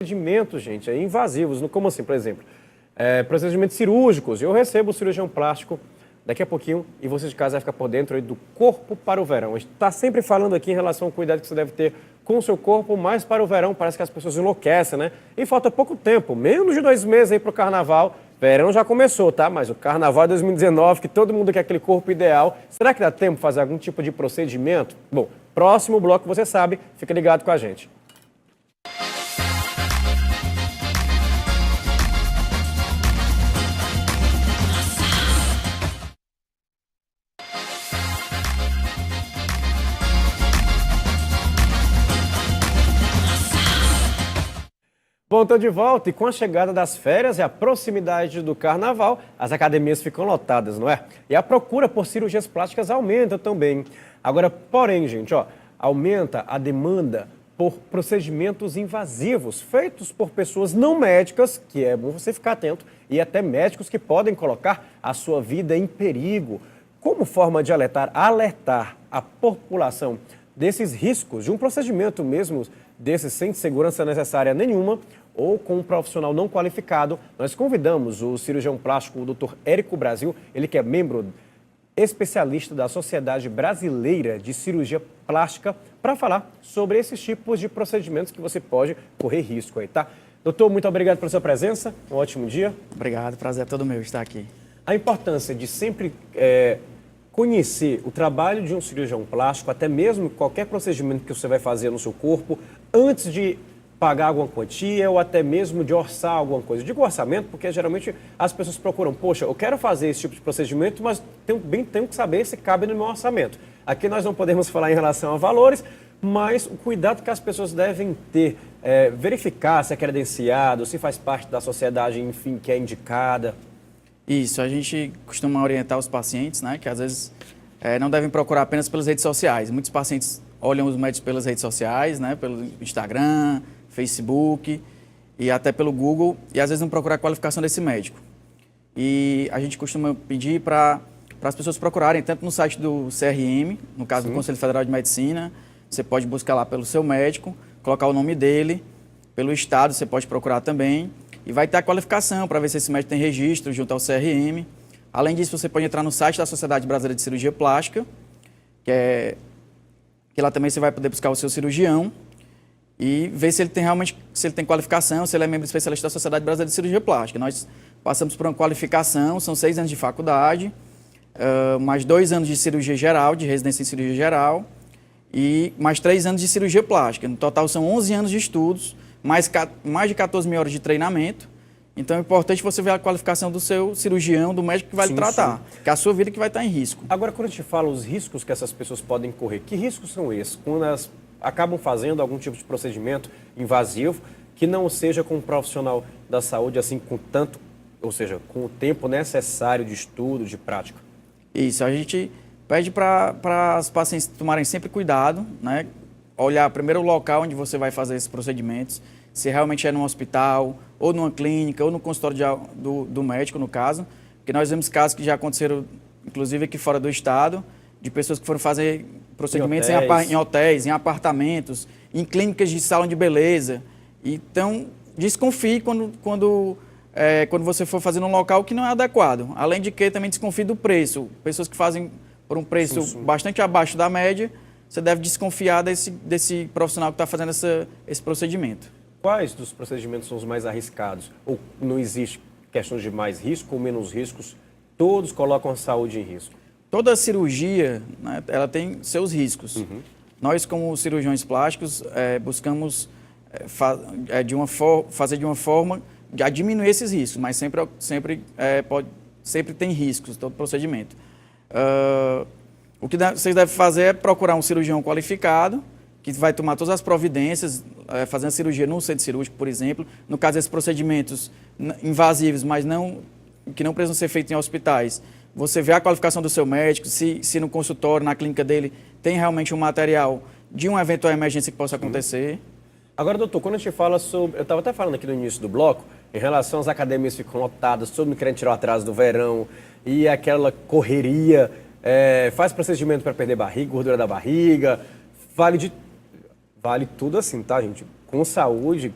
procedimentos, gente, invasivos. Como assim, por exemplo? Procedimentos cirúrgicos. Eu recebo o cirurgião plástico daqui a pouquinho e você de casa vai ficar por dentro aí do corpo para o verão. A gente está sempre falando aqui em relação ao cuidado que você deve ter com o seu corpo, mas para o verão parece que as pessoas enlouquecem, né? E falta pouco tempo, menos de 2 meses aí para o carnaval. Verão já começou, tá? Mas o carnaval é 2019, que todo mundo quer aquele corpo ideal. Será que dá tempo de fazer algum tipo de procedimento? Bom, próximo bloco você sabe, fica ligado com a gente. Bom, estou de volta e com a chegada das férias e a proximidade do carnaval, as academias ficam lotadas, não é? E a procura por cirurgias plásticas aumenta também. Agora, porém, gente, aumenta a demanda por procedimentos invasivos feitos por pessoas não médicas, que é bom você ficar atento, e até médicos que podem colocar a sua vida em perigo. Como forma de alertar a população desses riscos de um procedimento mesmo desses sem segurança necessária nenhuma ou com um profissional não qualificado, nós convidamos o cirurgião plástico, o Dr. Érico Brasil, ele que é membro especialista da Sociedade Brasileira de Cirurgia Plástica, para falar sobre esses tipos de procedimentos que você pode correr risco aí, tá? Doutor, muito obrigado pela sua presença, um ótimo dia. Obrigado, prazer é todo meu estar aqui. A importância de sempre conhecer o trabalho de um cirurgião plástico, até mesmo qualquer procedimento que você vai fazer no seu corpo, antes de pagar alguma quantia ou até mesmo de orçar alguma coisa. Eu digo orçamento porque geralmente as pessoas procuram, poxa, eu quero fazer esse tipo de procedimento, mas tenho que saber se cabe no meu orçamento. Aqui nós não podemos falar em relação a valores, mas o cuidado que as pessoas devem ter, verificar se é credenciado, se faz parte da sociedade, enfim, que é indicada. Isso, a gente costuma orientar os pacientes, né, que às vezes não devem procurar apenas pelas redes sociais. Muitos pacientes olham os médicos pelas redes sociais, né, pelo Instagram, Facebook e até pelo Google, e às vezes não procurar a qualificação desse médico. E a gente costuma pedir para as pessoas procurarem, tanto no site do CRM, no caso do Conselho Federal de Medicina, você pode buscar lá pelo seu médico, colocar o nome dele, pelo estado você pode procurar também, e vai ter a qualificação para ver se esse médico tem registro junto ao CRM. Além disso, você pode entrar no site da Sociedade Brasileira de Cirurgia Plástica, que lá também você vai poder buscar o seu cirurgião e ver se ele tem realmente, se ele tem qualificação, se ele é membro especialista da Sociedade Brasileira de Cirurgia Plástica. Nós passamos por uma qualificação, são 6 anos de faculdade, mais 2 anos de cirurgia geral, de residência em cirurgia geral, e mais 3 anos de cirurgia plástica. No total são 11 anos de estudos, mais de 14 mil horas de treinamento. Então é importante você ver a qualificação do seu cirurgião, do médico que vai lhe tratar, que é a sua vida que vai estar em risco. Agora, quando a gente fala os riscos que essas pessoas podem correr, que riscos são esses? Quando elas acabam fazendo algum tipo de procedimento invasivo que não seja com um profissional da saúde, assim, com tanto, ou seja, com o tempo necessário de estudo, de prática? Isso, a gente pede para os pacientes tomarem sempre cuidado, né? Olhar primeiro o local onde você vai fazer esses procedimentos, se realmente é num hospital, ou numa clínica, ou no consultório do médico, no caso, porque nós vemos casos que já aconteceram, inclusive aqui fora do estado, de pessoas que foram fazer procedimentos em hotéis, em apartamentos, em clínicas de salão de beleza. Então, desconfie quando você for fazer num local que não é adequado. Além de que, também desconfie do preço. Pessoas que fazem por um preço bastante abaixo da média, você deve desconfiar desse profissional que está fazendo esse procedimento. Quais dos procedimentos são os mais arriscados? Ou não existe questões de mais risco ou menos riscos? Todos colocam a saúde em risco? Toda cirurgia, né, ela tem seus riscos. Nós, como cirurgiões plásticos, buscamos fazer de uma forma a diminuir esses riscos, mas sempre tem riscos, todo procedimento. O que vocês devem fazer é procurar um cirurgião qualificado, que vai tomar todas as providências, fazendo a cirurgia no centro cirúrgico, por exemplo. No caso desses procedimentos invasivos, mas que não precisam ser feitos em hospitais, você vê a qualificação do seu médico, se no consultório, na clínica dele, tem realmente um material de uma eventual emergência que possa acontecer. Agora, doutor, quando a gente fala sobre... Eu estava até falando aqui no início do bloco, em relação às academias que ficam lotadas, todo mundo querendo tirar o atraso do verão, e aquela correria, faz procedimento para perder barriga, gordura da barriga, vale tudo assim, tá, gente? Com saúde,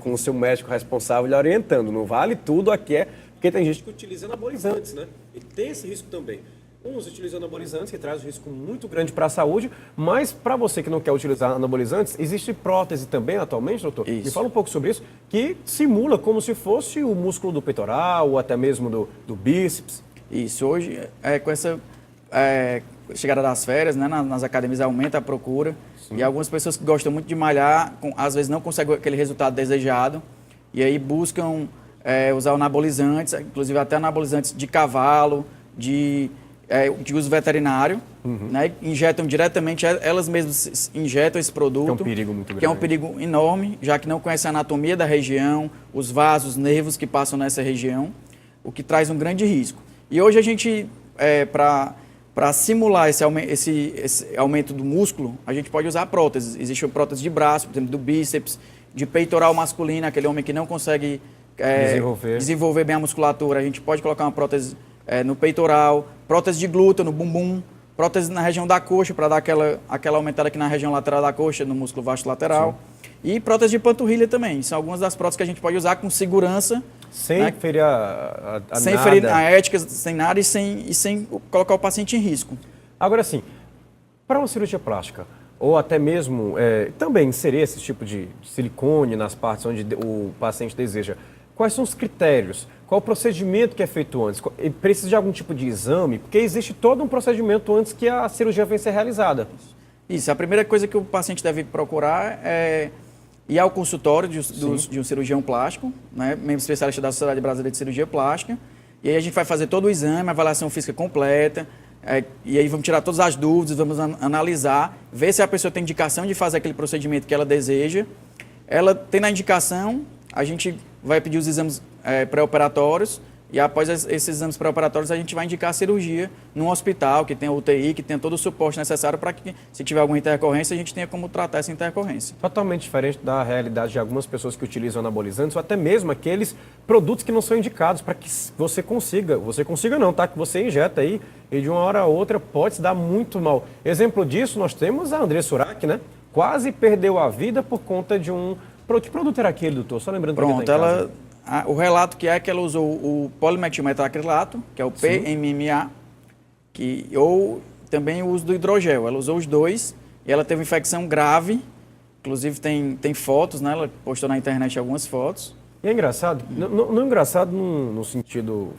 com o seu médico responsável lhe orientando. Não vale tudo aqui, porque tem gente que utiliza anabolizantes, né? E tem esse risco também. Uns utilizam anabolizantes, que traz um risco muito grande para a saúde, mas para você que não quer utilizar anabolizantes, existe prótese também atualmente, doutor? Isso. Me fala um pouco sobre isso, que simula como se fosse o músculo do peitoral ou até mesmo do bíceps. Isso, hoje, com essa chegada das férias, né, nas academias aumenta a procura. Sim. E algumas pessoas que gostam muito de malhar, às vezes não conseguem aquele resultado desejado, e aí buscam usar anabolizantes, inclusive até anabolizantes de cavalo, de uso veterinário, né? Injetam diretamente, elas mesmas injetam esse produto. Que é um perigo muito grande. Que é um perigo enorme, já que não conhece a anatomia da região, os vasos, os nervos que passam nessa região, o que traz um grande risco. E hoje a gente, para simular esse aumento do músculo, a gente pode usar próteses. Existe prótese de braço, por exemplo, do bíceps, de peitoral masculino, aquele homem que não consegue desenvolver bem a musculatura. A gente pode colocar uma prótese no peitoral, prótese de glúteo, no bumbum, prótese na região da coxa, para dar aquela aumentada aqui na região lateral da coxa, no músculo vasto lateral. Sim. E prótese de panturrilha também. São algumas das próteses que a gente pode usar com segurança. Sem ferir sem ferir a ética, sem nada e sem colocar o paciente em risco. Agora sim, para uma cirurgia plástica, ou até mesmo também inserir esse tipo de silicone nas partes onde o paciente deseja, quais são os critérios? Qual o procedimento que é feito antes? Precisa de algum tipo de exame? Porque existe todo um procedimento antes que a cirurgia venha ser realizada. Isso, a primeira coisa que o paciente deve procurar é ir ao consultório de um cirurgião plástico, né, membro especialista da Sociedade Brasileira de Cirurgia Plástica, e aí a gente vai fazer todo o exame, a avaliação física completa, e aí vamos tirar todas as dúvidas, vamos analisar, ver se a pessoa tem indicação de fazer aquele procedimento que ela deseja. Ela tendo a indicação, a gente vai pedir os exames pré-operatórios, e após esses exames pré-operatórios a gente vai indicar a cirurgia num hospital que tenha UTI, que tenha todo o suporte necessário para que, se tiver alguma intercorrência, a gente tenha como tratar essa intercorrência. Totalmente diferente da realidade de algumas pessoas que utilizam anabolizantes ou até mesmo aqueles produtos que não são indicados para que você consiga não, tá? Que você injeta aí e de uma hora a outra pode se dar muito mal. Exemplo disso, nós temos a Andressa Urach, né? Quase perdeu a vida por conta de um... Que produto era aquele, doutor? Só lembrando para quem está em casa. O relato que ela usou o polimetilmetacrilato, que é o PMMA, ou também o uso do hidrogel. Ela usou os dois e ela teve infecção grave, inclusive tem fotos, né? Ela postou na internet algumas fotos. E é engraçado, não é engraçado no sentido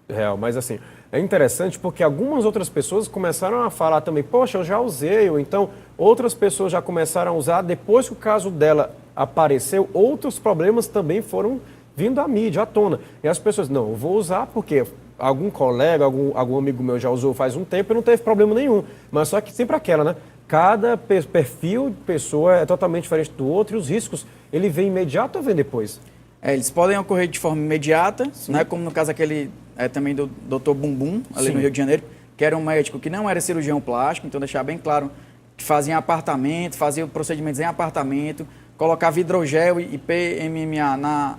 real, mas assim, é interessante porque algumas outras pessoas começaram a falar também, poxa, eu já usei, ou então outras pessoas já começaram a usar, depois que o caso dela apareceu, outros problemas também foram vindo à mídia, à tona. E as pessoas, não, eu vou usar porque algum colega, algum amigo meu já usou faz um tempo e não teve problema nenhum. Mas só que sempre aquela, né? Cada perfil de pessoa é totalmente diferente do outro e os riscos, ele vem imediato ou vem depois? Eles podem ocorrer de forma imediata, né? Como no caso aquele também do Dr. Bumbum, ali no Rio de Janeiro, que era um médico que não era cirurgião plástico, então deixar bem claro que fazia em apartamento, fazia procedimentos em apartamento, colocava hidrogel e PMMA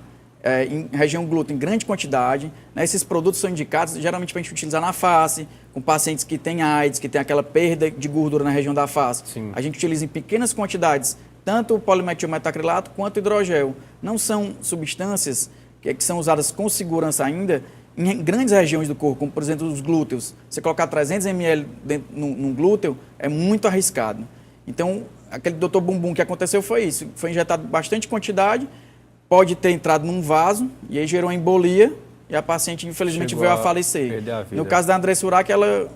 em região glúten em grande quantidade. Né? Esses produtos são indicados geralmente para a gente utilizar na face, com pacientes que têm AIDS, que têm aquela perda de gordura na região da face. Sim. A gente utiliza em pequenas quantidades, tanto o polimetilmetacrilato quanto o hidrogel. Não são substâncias que são usadas com segurança ainda em grandes regiões do corpo, como por exemplo os glúteos. Você colocar 300 ml num glúteo é muito arriscado. Então, aquele Dr. Bumbum que aconteceu foi isso. Foi injetado bastante quantidade, pode ter entrado num vaso e aí gerou uma embolia e a paciente infelizmente veio a falecer. No caso da Andressa Urach, ela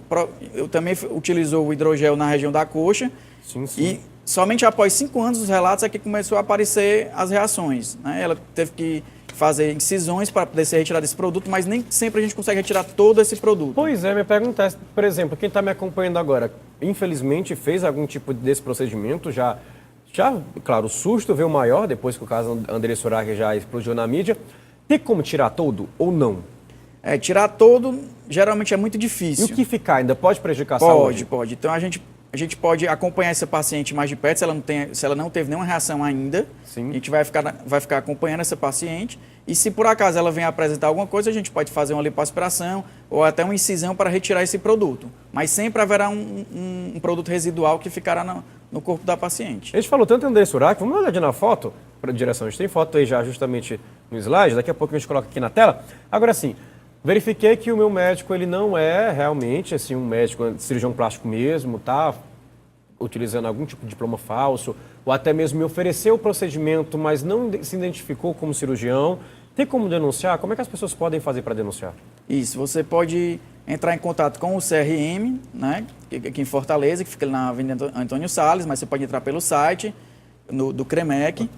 também utilizou o hidrogel na região da coxa. Sim. E somente após 5 anos dos relatos é que começou a aparecer as reações. Né? Ela teve que fazer incisões para poder ser retirado esse produto, mas nem sempre a gente consegue retirar todo esse produto. Pois é, minha pergunta é, por exemplo, quem está me acompanhando agora, infelizmente fez algum tipo desse procedimento, já, claro, o susto veio maior depois que o caso Andressa Urach já explodiu na mídia. Tem como tirar todo ou não? Tirar todo geralmente é muito difícil. E o que ficar ainda pode prejudicar a saúde? Pode. Então a gente pode acompanhar essa paciente mais de perto, se ela não teve nenhuma reação ainda. Sim. A gente vai ficar acompanhando essa paciente. E se por acaso ela venha apresentar alguma coisa, a gente pode fazer uma lipoaspiração ou até uma incisão para retirar esse produto. Mas sempre haverá um produto residual que ficará no corpo da paciente. A gente falou tanto em Andressa Urach, vamos dar uma olhadinha na foto. para a direção. A gente tem foto aí já justamente no slide, daqui a pouco a gente coloca aqui na tela. Agora sim, verifiquei que o meu médico ele não é realmente assim, um médico cirurgião plástico mesmo, tá utilizando algum tipo de diploma falso, ou até mesmo me ofereceu o procedimento, mas não se identificou como cirurgião. Tem como denunciar? Como é que as pessoas podem fazer para denunciar? Isso, você pode entrar em contato com o CRM, né, aqui em Fortaleza, que fica ali na Avenida Antônio Salles, mas você pode entrar pelo site do CREMEC.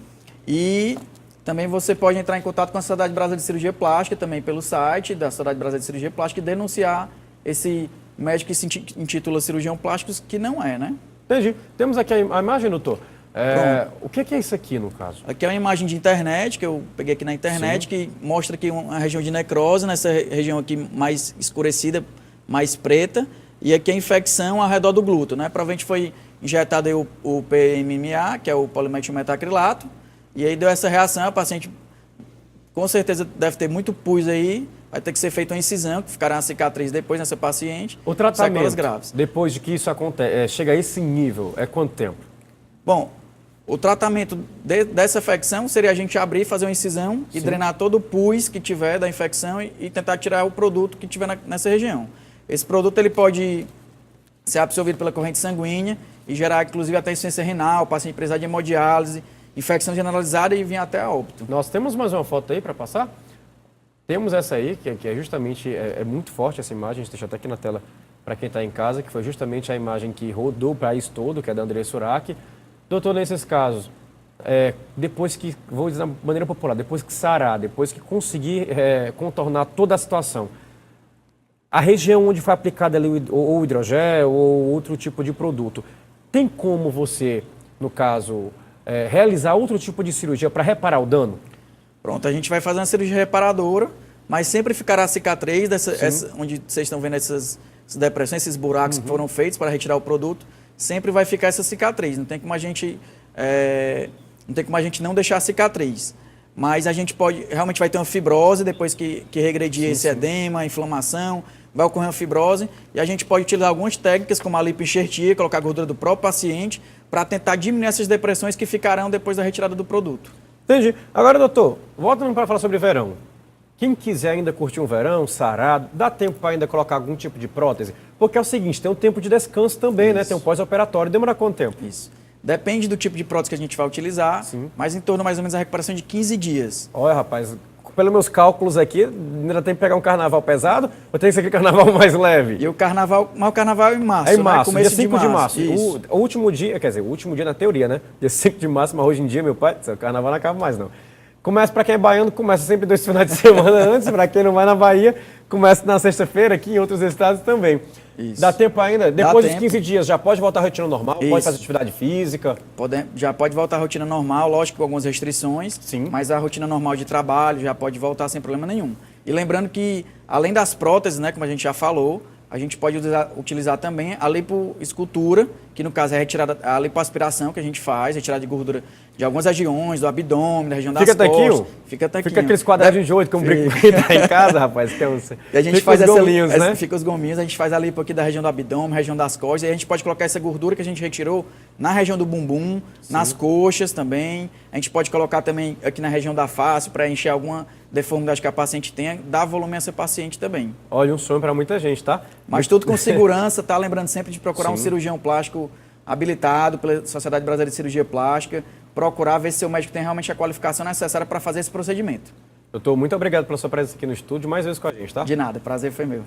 E também você pode entrar em contato com a Sociedade Brasileira de Cirurgia Plástica, também pelo site da Sociedade Brasileira de Cirurgia Plástica, e denunciar esse médico que se intitula cirurgião plástico, que não é, né? Entendi. Temos aqui a imagem, doutor. O que é isso aqui, no caso? Aqui é uma imagem de internet, que eu peguei aqui na internet, sim, que mostra aqui uma região de necrose, nessa região aqui mais escurecida, mais preta, e aqui a infecção ao redor do glúteo, né? Provavelmente foi injetado aí o PMMA, que é o polimetilmetacrilato, e aí deu essa reação, a paciente com certeza deve ter muito pus aí, vai ter que ser feita uma incisão, que ficará uma cicatriz depois nessa paciente. O tratamento, sequelas graves. Depois de que isso acontece, chega a esse nível, é quanto tempo? Bom, o tratamento dessa infecção seria a gente abrir, fazer uma incisão e drenar todo o pus que tiver da infecção e tentar tirar o produto que tiver nessa região. Esse produto ele pode ser absorvido pela corrente sanguínea e gerar, inclusive, até insuficiência renal, paciente precisar de hemodiálise, infecção generalizada e vir até a óbito. Nós temos mais uma foto aí para passar? Temos essa aí, que é justamente, é muito forte essa imagem, a gente deixa até aqui na tela para quem está em casa, que foi justamente a imagem que rodou o país todo, que é da André Surak. Doutor, nesses casos, depois que, vou dizer de maneira popular, depois que sarar, depois que conseguir contornar toda a situação, a região onde foi aplicado ali ou hidrogel ou outro tipo de produto, tem como você, no caso, realizar outro tipo de cirurgia para reparar o dano? Pronto, a gente vai fazer uma cirurgia reparadora, mas sempre ficará a cicatriz, onde vocês estão vendo essas depressões, esses buracos que foram feitos para retirar o produto, sempre vai ficar essa cicatriz. Não tem como a gente não deixar a cicatriz. Mas a gente realmente vai ter uma fibrose depois que regredir esse edema, a inflamação, vai ocorrer uma fibrose e a gente pode utilizar algumas técnicas como a lipoenxertia, colocar a gordura do próprio paciente para tentar diminuir essas depressões que ficarão depois da retirada do produto. Entendi. Agora, doutor, voltando para falar sobre verão. Quem quiser ainda curtir um verão, sarado, dá tempo para ainda colocar algum tipo de prótese? Porque é o seguinte, tem um tempo de descanso também, Isso. né? Tem um pós-operatório. Demora quanto tempo? Isso. Depende do tipo de prótese que a gente vai utilizar, mas em torno mais ou menos a recuperação de 15 dias. Olha, rapaz, pelos meus cálculos aqui, ainda tem que pegar um carnaval pesado ou tem que ser aquele carnaval mais leve? E o carnaval é em março, é em março, né? Começo dia 5 de março. O último dia, quer dizer, o último dia na teoria, né? Dia 5 de março, mas hoje em dia, meu pai, o carnaval não acaba mais, não. Começa, para quem é baiano, começa sempre 2 finais de semana antes, para quem não vai na Bahia, começa na sexta-feira, aqui em outros estados também. Isso. Dá tempo ainda? Depois dos 15 dias, já pode voltar à rotina normal? Isso. Pode fazer atividade física? Já pode voltar à rotina normal, lógico, com algumas restrições, mas a rotina normal de trabalho já pode voltar sem problema nenhum. E lembrando que, além das próteses, né, como a gente já falou, a gente pode utilizar também a lipoescultura, que no caso é a lipoaspiração que a gente faz, retirada de gordura de algumas regiões, do abdômen, da região das costas. Fica tanquinho. Fica aqueles quadradinhos de 8 que eu brinco em casa, rapaz. Que e a gente fica faz os gominhos, né? Fica os gominhos, a gente faz a lipo aqui da região do abdômen, região das costas, e a gente pode colocar essa gordura que a gente retirou na região do bumbum, nas coxas também. A gente pode colocar também aqui na região da face para encher alguma deformidade que a paciente tenha, dá volume a essa paciente também. Olha, um sonho para muita gente, tá? Mas tudo com segurança, tá? Lembrando sempre de procurar um cirurgião plástico habilitado pela Sociedade Brasileira de Cirurgia Plástica, procurar ver se seu médico tem realmente a qualificação necessária para fazer esse procedimento. Doutor, muito obrigado pela sua presença aqui no estúdio, mais vezes com a gente, tá? De nada, prazer foi meu.